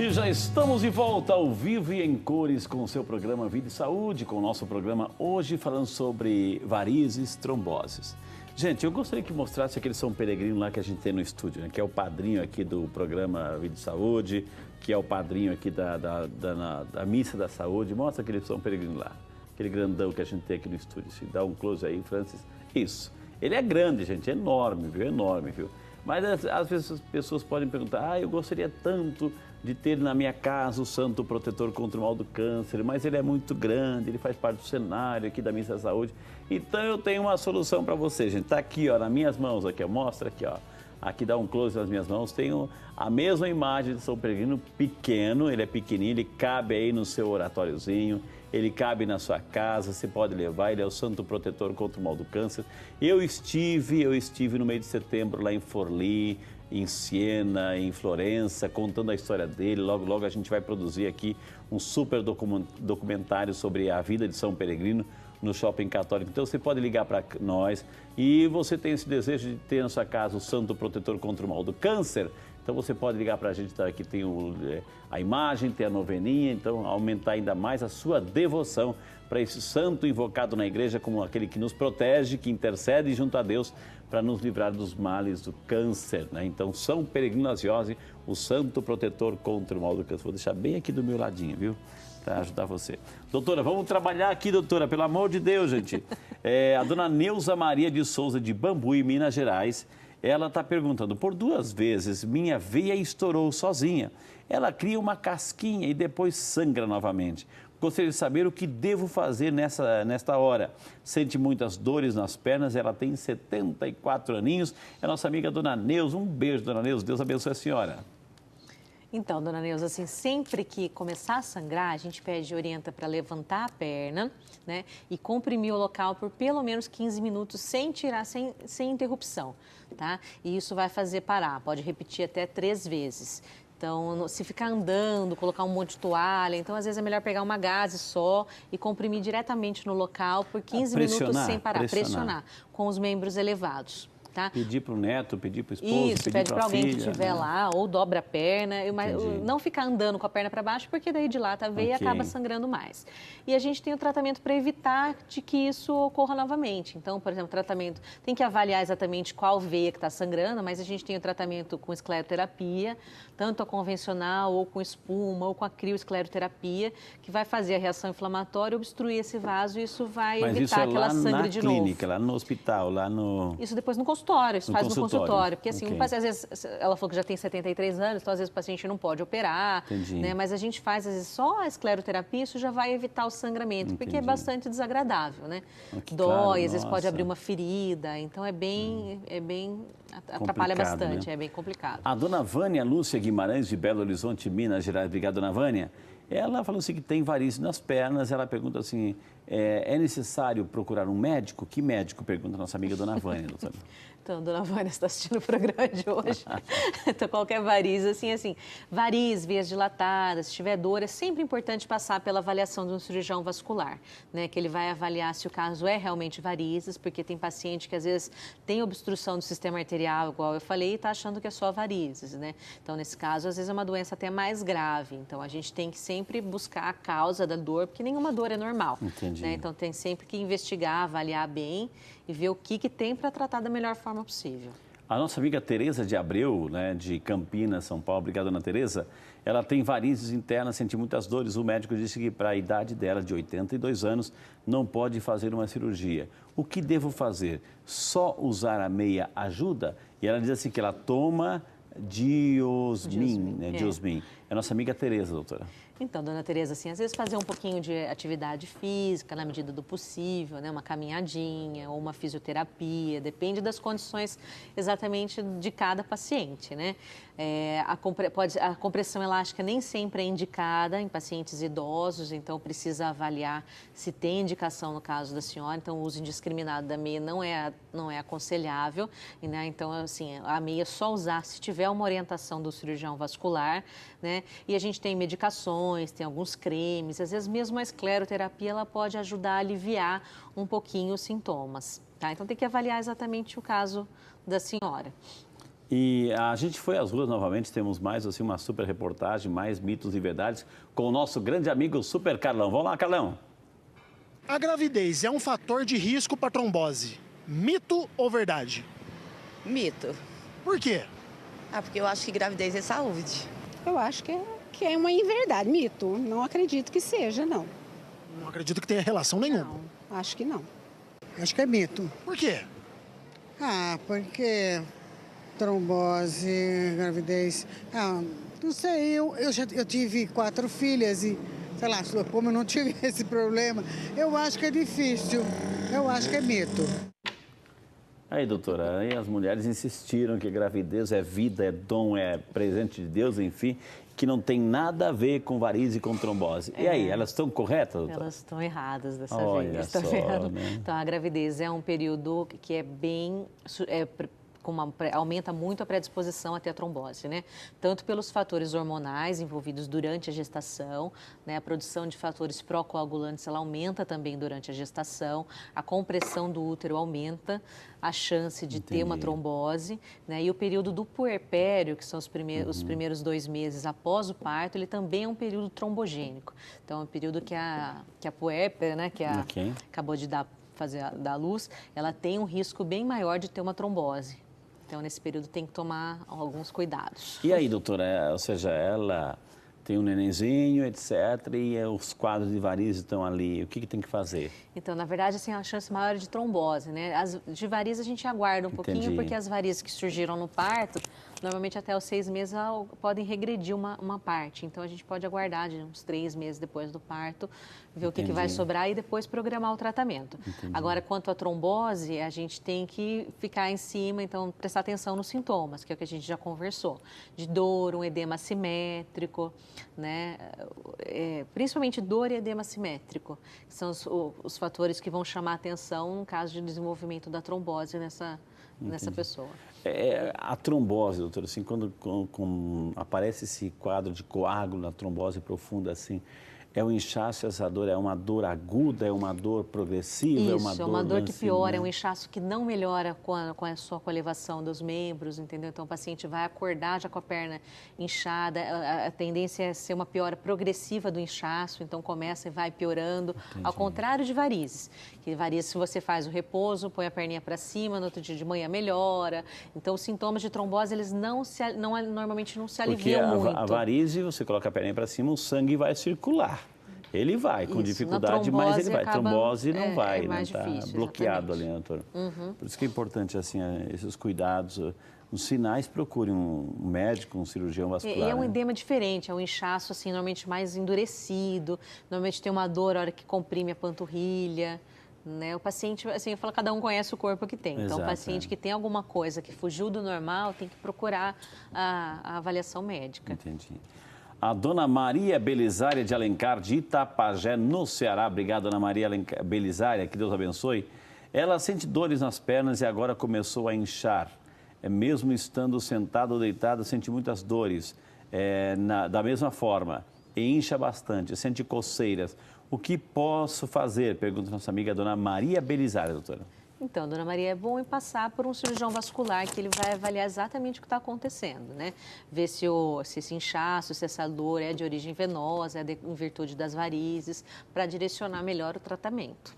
E já estamos de volta ao vivo e em cores com o seu programa Vida e Saúde, com o nosso programa hoje falando sobre varizes, tromboses. Gente, eu gostaria que mostrasse aquele São Peregrino lá que a gente tem no estúdio, né? Que é o padrinho aqui do programa Vida e Saúde, que é o padrinho aqui da Missa da Saúde. Mostra aquele São Peregrino lá, aquele grandão que a gente tem aqui no estúdio. Se dá um close aí, Francis. Isso. Ele é grande, gente, é enorme, viu? Enorme, viu? Mas às vezes as pessoas podem perguntar, eu gostaria tanto de ter na minha casa o santo protetor contra o mal do câncer, mas ele é muito grande, ele faz parte do cenário aqui da Missa da Saúde. Então eu tenho uma solução para você, gente. Está aqui, ó, nas minhas mãos, aqui, ó, mostra aqui, ó. Aqui dá um close nas minhas mãos, tenho a mesma imagem de São Peregrino pequeno, ele é pequenininho, ele cabe aí no seu oratóriozinho, ele cabe na sua casa, você pode levar, ele é o santo protetor contra o mal do câncer. Eu estive no mês de setembro lá em Forlì, em Siena, em Florença, contando a história dele. Logo, logo a gente vai produzir aqui um super documentário sobre a vida de São Peregrino no Shopping Católico. Então você pode ligar para nós e você tem esse desejo de ter na sua casa o santo protetor contra o mal do câncer. Então você pode ligar para a gente, tá? Aqui tem a imagem, tem a noveninha, então aumentar ainda mais a sua devoção para esse santo invocado na igreja como aquele que nos protege, que intercede junto a Deus para nos livrar dos males do câncer, né? Então São Peregrino Asiose, o santo protetor contra o mal do câncer. Vou deixar bem aqui do meu ladinho, viu? Para ajudar você. Doutora, vamos trabalhar aqui, doutora, pelo amor de Deus, gente. A dona Neuza Maria de Souza, de Bambuí, Minas Gerais, ela está perguntando, por 2 vezes minha veia estourou sozinha. Ela cria uma casquinha e depois sangra novamente. Gostaria de saber o que devo fazer nesta hora. Sente muitas dores nas pernas, ela tem 74 aninhos. É nossa amiga dona Neuza. Um beijo, dona Neuza. Deus abençoe a senhora. Então, dona Neuza, assim, sempre que começar a sangrar, a gente orienta para levantar a perna, né, e comprimir o local por pelo menos 15 minutos sem tirar, sem interrupção, tá? E isso vai fazer parar, pode repetir até 3 vezes. Então, se ficar andando, colocar um monte de toalha, então às vezes é melhor pegar uma gaze só e comprimir diretamente no local por 15 minutos sem parar, pressionar com os membros elevados. Tá? Pedir para o neto, pedir para o esposo, isso, pedir para alguém filha, que estiver lá, ou dobra a perna, mas não ficar andando com a perna para baixo, porque daí dilata a veia e acaba sangrando mais. E a gente tem o tratamento para evitar de que isso ocorra novamente. Então, por exemplo, o tratamento tem que avaliar exatamente qual veia que está sangrando, mas a gente tem o tratamento com escleroterapia, tanto a convencional, ou com espuma, ou com a crioescleroterapia, que vai fazer a reação inflamatória, obstruir esse vaso e isso vai evitar aquela sangre de novo. Mas isso é lá na clínica, lá no hospital, lá no... Isso depois no consultório, isso faz no consultório. Porque assim, às vezes, ela falou que já tem 73 anos, então às vezes o paciente não pode operar, né? Mas a gente faz, às vezes, só a escleroterapia, isso já vai evitar o sangramento, porque é bastante desagradável, né? Dói, claro, às vezes pode abrir uma ferida, então atrapalha bastante, né? É bem complicado. A dona Vânia Lúcia Guimarães, de Belo Horizonte, Minas Gerais, obrigado, dona Vânia. Ela falou assim que tem varizes nas pernas, ela pergunta assim, é necessário procurar um médico? Que médico? Pergunta a nossa amiga dona Vânia, doutora. Então, dona Vânia, você está assistindo o programa de hoje. Então, qualquer variz, assim, variz, veias dilatadas, se tiver dor, é sempre importante passar pela avaliação de um cirurgião vascular, né? Que ele vai avaliar se o caso é realmente varizes, porque tem paciente que às vezes tem obstrução do sistema arterial, igual eu falei, e está achando que é só varizes, né? Então, nesse caso, às vezes é uma doença até mais grave. Então, a gente tem que sempre buscar a causa da dor, porque nenhuma dor é normal. Entendi. Né? Então, tem sempre que investigar, avaliar bem e ver o que tem para tratar da melhor forma possível. A nossa amiga Tereza de Abreu, né, de Campinas, São Paulo, obrigada, dona Tereza, ela tem varizes internas, sente muitas dores. O médico disse que para a idade dela, de 82 anos, não pode fazer uma cirurgia. O que devo fazer? Só usar a meia ajuda? E ela diz assim que ela toma Diosmin, né? Diosmin. É a nossa amiga Tereza, doutora. Então, dona Tereza, assim, às vezes fazer um pouquinho de atividade física na medida do possível, né? Uma caminhadinha ou uma fisioterapia, depende das condições exatamente de cada paciente, né? A compressão elástica nem sempre é indicada em pacientes idosos, então precisa avaliar se tem indicação no caso da senhora. Então, o uso indiscriminado da meia não é aconselhável, né? Então, assim, a meia só usar se tiver uma orientação do cirurgião vascular, né? E a gente tem medicações, tem alguns cremes, às vezes mesmo a escleroterapia ela pode ajudar a aliviar um pouquinho os sintomas, tá? Então tem que avaliar exatamente o caso da senhora. E a gente foi às ruas novamente, temos mais assim uma super reportagem, mais mitos e verdades com o nosso grande amigo Super Carlão. Vamos lá, Carlão. A gravidez é um fator de risco para trombose. Mito ou verdade? Mito. Por quê? Porque eu acho que gravidez é saúde. Eu acho que é uma inverdade, mito. Não acredito que seja, não. Não acredito que tenha relação nenhuma. Não, acho que não. Acho que é mito. Por quê? Porque trombose, gravidez... não sei, eu tive 4 filhas e, sei lá, como eu não tive esse problema, eu acho que é difícil. Eu acho que é mito. Aí, doutora, aí as mulheres insistiram que gravidez é vida, é dom, é presente de Deus, enfim, que não tem nada a ver com varizes e com trombose. E aí, elas estão corretas, doutora? Elas estão erradas dessa Olha vez, tá só, vendo? né? Então, a gravidez é um período que é bem... aumenta muito a predisposição a ter a trombose, né? Tanto pelos fatores hormonais envolvidos durante a gestação, né? A produção de fatores pró-coagulantes, ela aumenta também durante a gestação, a compressão do útero aumenta, a chance de ter uma trombose, né? E o período do puerpério, que são os primeiros 2 meses após o parto, ele também é um período trombogênico. Então, é um período que a puérpera, né? Acabou de dar luz, ela tem um risco bem maior de ter uma trombose. Então, nesse período, tem que tomar alguns cuidados. E aí, doutora, ou seja, ela tem um nenenzinho, etc., e os quadros de varizes estão ali, o que tem que fazer? Então, na verdade, assim, a chance maior é de trombose, né? As de varizes a gente aguarda um pouquinho, porque as varizes que surgiram no parto, normalmente até os 6 meses podem regredir uma parte. Então, a gente pode aguardar de uns 3 meses depois do parto, ver o que vai sobrar e depois programar o tratamento. Agora, quanto à trombose, a gente tem que ficar em cima, então, prestar atenção nos sintomas, que é o que a gente já conversou. De dor, um edema assimétrico, né? Principalmente dor e edema assimétrico, que são os fatores que vão chamar a atenção no caso de desenvolvimento da trombose nessa pessoa. A trombose, doutora, assim, quando aparece esse quadro de coágulo na trombose profunda, assim, é um inchaço, essa dor é uma dor aguda, é uma dor progressiva? Isso, é uma dor que piora, é um inchaço que não melhora com a elevação dos membros, entendeu? Então, o paciente vai acordar já com a perna inchada, a tendência é ser uma piora progressiva do inchaço, então começa e vai piorando, ao contrário de varizes. Que varizes, se você faz o repouso, põe a perninha para cima, no outro dia de manhã melhora. Então, os sintomas de trombose, eles normalmente não se aliviam muito. Porque a varize, você coloca a perninha para cima, o sangue vai circular. Ele vai, com dificuldade, mas ele vai. Trombose não vai, né? Está bloqueado ali, né, doutora? Por isso que é importante, assim, esses cuidados. Os sinais, procure um médico, um cirurgião vascular. É um edema diferente, é um inchaço, assim, normalmente mais endurecido. Normalmente tem uma dor na hora que comprime a panturrilha. Né? O paciente, assim, eu falo, cada um conhece o corpo que tem. Então, o paciente que tem alguma coisa que fugiu do normal tem que procurar a avaliação médica. Entendi. A dona Maria Belisária de Alencar, de Itapajé, no Ceará. Obrigado, dona Maria Belisária, que Deus abençoe. Ela sente dores nas pernas e agora começou a inchar. Mesmo estando sentada ou deitada, sente muitas dores. Da mesma forma, e incha bastante, sente coceiras. O que posso fazer? Pergunta nossa amiga dona Maria Belisária, doutora. Então, dona Maria, é bom passar por um cirurgião vascular que ele vai avaliar exatamente o que está acontecendo, né? Ver se esse inchaço, se essa dor é de origem venosa, em virtude das varizes, para direcionar melhor o tratamento.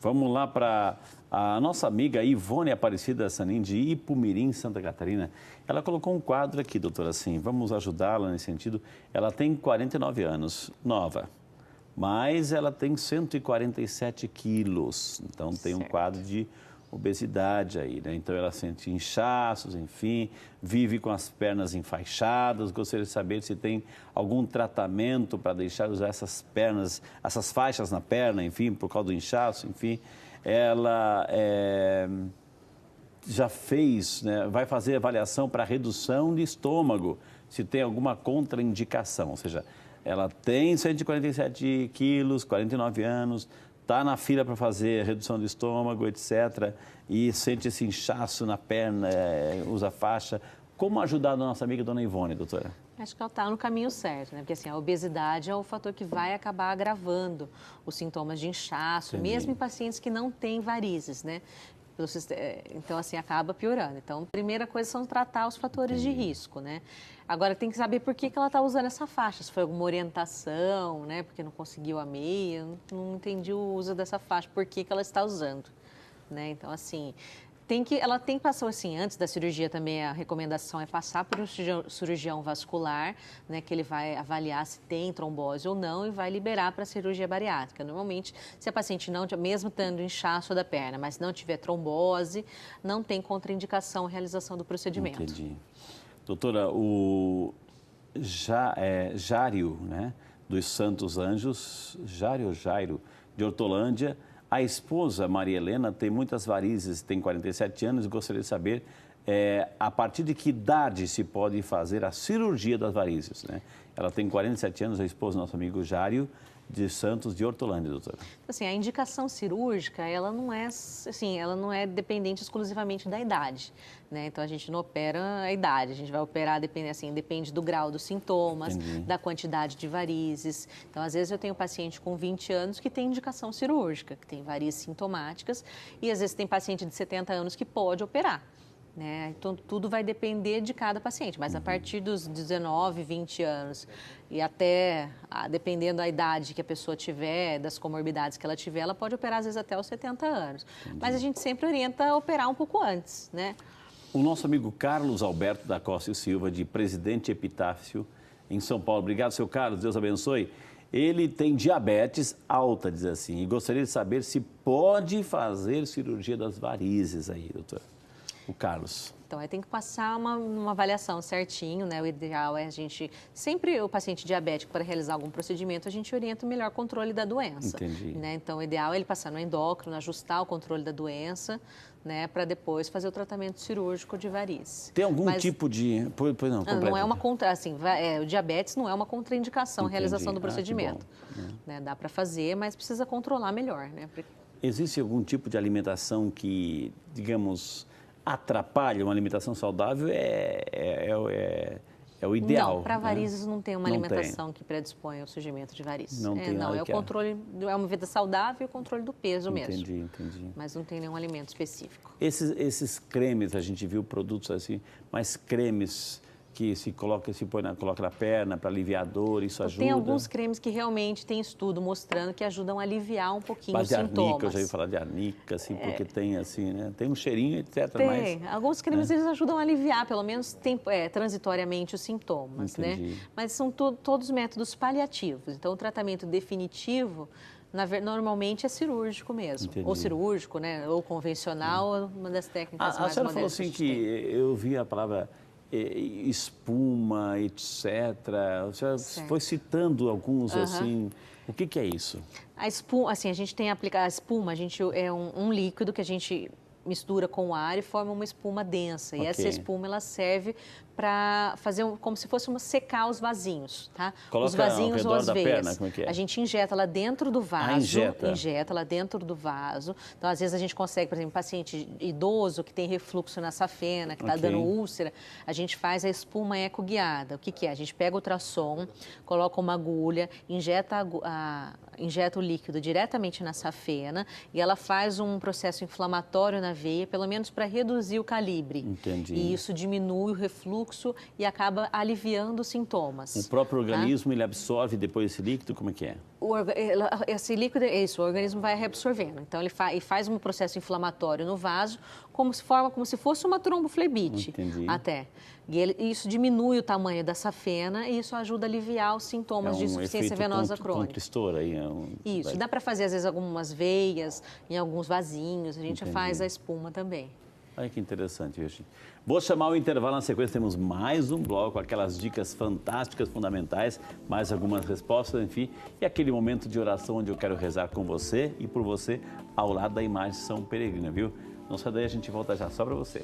Vamos lá para a nossa amiga Ivone Aparecida Sanin, de Ipumirim, Santa Catarina. Ela colocou um quadro aqui, doutora, assim, vamos ajudá-la nesse sentido. Ela tem 49 anos, nova. Mas ela tem 147 quilos, então tem um quadro de obesidade aí, né? Então ela sente inchaços, enfim, vive com as pernas enfaixadas. Gostaria de saber se tem algum tratamento para deixar usar essas pernas, essas faixas na perna, enfim, por causa do inchaço, enfim. Ela já fez, né, vai fazer avaliação para redução de estômago, se tem alguma contraindicação, ou seja, ela tem 147 quilos, 49 anos, está na fila para fazer redução do estômago, etc. E sente esse inchaço na perna, usa faixa. Como ajudar a nossa amiga dona Ivone, doutora? Acho que ela está no caminho certo, né? Porque assim, a obesidade é o fator que vai acabar agravando os sintomas de inchaço, mesmo em pacientes que não têm varizes, né? Então, assim, acaba piorando. Então, a primeira coisa são tratar os fatores de risco, né? Agora, tem que saber por que ela está usando essa faixa. Se foi alguma orientação, né? Porque não conseguiu a meia, não entendi o uso dessa faixa, por que ela está usando, né? Então, assim... ela tem que passar, assim, antes da cirurgia também, a recomendação é passar por um cirurgião vascular, né, que ele vai avaliar se tem trombose ou não e vai liberar para a cirurgia bariátrica. Normalmente, se a paciente não, mesmo tendo inchaço da perna, mas não tiver trombose, não tem contraindicação à realização do procedimento. Entendi. Doutora, o Jário, né, dos Santos Anjos, Jairo, de Hortolândia, a esposa, Maria Helena, tem muitas varizes, tem 47 anos e gostaria de saber a partir de que idade se pode fazer a cirurgia das varizes, né? Ela tem 47 anos, a esposa do nosso amigo Jário de Santos de Hortolândia, doutora. Assim, a indicação cirúrgica, ela não é dependente exclusivamente da idade, né? Então, a gente não opera a idade, a gente vai operar, depende do grau dos sintomas, da quantidade de varizes. Então, às vezes, eu tenho paciente com 20 anos que tem indicação cirúrgica, que tem varizes sintomáticas, e às vezes tem paciente de 70 anos que pode operar, né? Então, tudo vai depender de cada paciente, mas a partir dos 19, 20 anos e até, dependendo da idade que a pessoa tiver, das comorbidades que ela tiver, ela pode operar às vezes até os 70 anos. Mas a gente sempre orienta a operar um pouco antes, né? O nosso amigo Carlos Alberto da Costa e Silva, de Presidente Epitáfio, em São Paulo. Obrigado, seu Carlos, Deus abençoe. Ele tem diabetes alta, diz assim, e gostaria de saber se pode fazer cirurgia das varizes aí, doutora. O Carlos. Então, aí tem que passar uma avaliação certinho, né? O ideal é a gente... Sempre o paciente diabético, para realizar algum procedimento, a gente orienta o melhor controle da doença. Entendi. Né? Então, o ideal é ele passar no endócrino, ajustar o controle da doença, né? Para depois fazer o tratamento cirúrgico de varizes. Tem algum tipo de... Pois não, não é uma o diabetes não é uma contraindicação à realização do procedimento. Né? Dá para fazer, mas precisa controlar melhor, né? Existe algum tipo de alimentação que, digamos... atrapalha uma alimentação saudável é o ideal. Não, para varizes não tem uma alimentação que predispõe ao surgimento de varizes. Não tem nada é o controle, é uma vida saudável e o controle do peso mesmo. Entendi. Mas não tem nenhum alimento específico. Esses cremes, a gente viu produtos assim, mas cremes que coloca na perna para aliviar a dor, isso ajuda? Tem alguns cremes que realmente tem estudo mostrando que ajudam a aliviar um pouquinho os sintomas. Arnica, eu já ouvi falar de arnica, assim, porque tem assim, né? Tem um cheirinho, etc. Tem. Alguns cremes eles ajudam a aliviar, pelo menos transitoriamente, os sintomas, Entendi. né? Mas são todos métodos paliativos. Então, o tratamento definitivo normalmente é cirúrgico mesmo. Entendi. Ou cirúrgico, né? Ou convencional, uma das técnicas mais modernas. A senhora falou assim que eu vi a palavra espuma, etc. Você foi citando alguns assim. O que é isso? A espuma, assim, a gente tem a espuma, é um líquido que a gente mistura com o ar e forma uma espuma densa. E essa espuma ela serve para fazer como se fosse secar os vasinhos, tá? Coloca os vasinhos ao ou as redor da veias. perna, como é que é? A gente injeta lá dentro do vaso. Injeta lá dentro do vaso. Então, às vezes a gente consegue, por exemplo, paciente idoso que tem refluxo na safena, que está dando úlcera, a gente faz a espuma ecoguiada. O que é? A gente pega o ultrassom, coloca uma agulha, injeta o líquido diretamente na safena e ela faz um processo inflamatório na veia, pelo menos para reduzir o calibre. Entendi. E isso diminui o refluxo e acaba aliviando os sintomas. O próprio organismo, ele absorve depois esse líquido? Como é que é? Esse líquido, o organismo vai reabsorvendo. Então, ele faz um processo inflamatório no vaso, como se fosse uma tromboflebite. Entendi. Até. E isso diminui o tamanho da safena e isso ajuda a aliviar os sintomas de insuficiência venosa crônica. Constrictor aí. Isso. Dá para fazer, às vezes, algumas veias, em alguns vasinhos. A gente Entendi. faz a espuma também. Olha que interessante, Virginia. Vou chamar o intervalo, na sequência temos mais um bloco, aquelas dicas fantásticas, fundamentais, mais algumas respostas, enfim, e aquele momento de oração onde eu quero rezar com você e por você, ao lado da imagem de São Peregrino, viu? Não sai daí, a gente volta já, só para você.